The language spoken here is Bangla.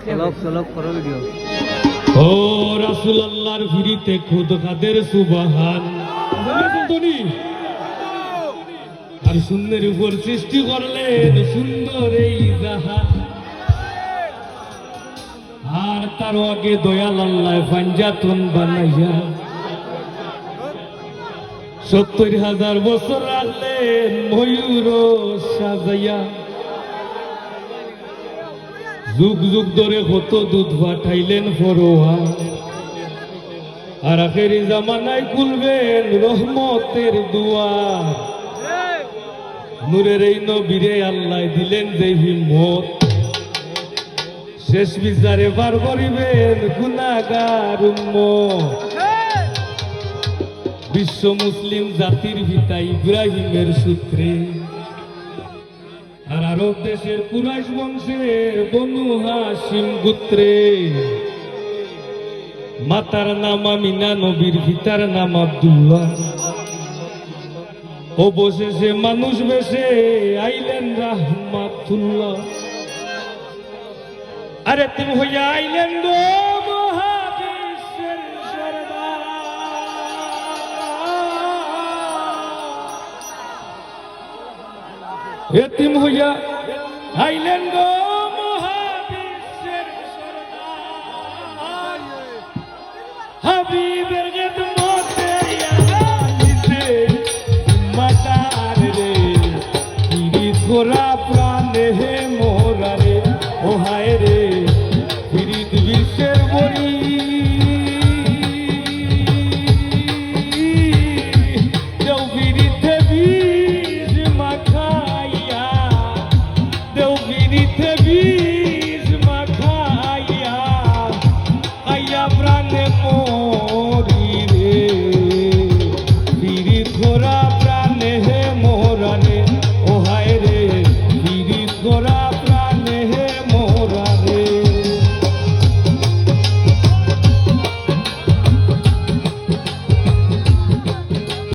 চলক করো ভিডিও। ও রাসূল আল্লাহর ফিরিতে খুদ কাদের সুবহান। আর শূন্যের উপর সৃষ্টি করলেন সুন্দর এই জাহান। আর তার আগে দয়াল আল্লাহ পাঞ্জাতন বানাইয়া ৭০,০০০ বছর রাখলেন ময়ূর সাজাইয়া। যুগ যুগ ধরে কত দুধ পাঠাইলেন ফরোয়া। আর আখেরি জামানায় খুলবেন রহমতের দুয়ার। নূরের এই নবীরে আল্লাহ দিলেন যে হিম্মত, শেষ বিচারে বার করিবেন গুনাহগার উম্মত। বিশ্ব মুসলিম জাতির পিতা ইব্রাহিমের সূত্রে আর আরব দেশের কুরাইশ বংশের বনু হাশিম গোত্রে। মাতার নাম আমিনা, নবীর পিতার নাম আব্দুল্লাহ। অবশেষে মানুষ বেশে আইলেন রাহমাতুল্লাহ। আরে তুমি হইয়া আইলেন গো মহাবিশ্বের সরদার। এতিম হইয়া আইলেন গো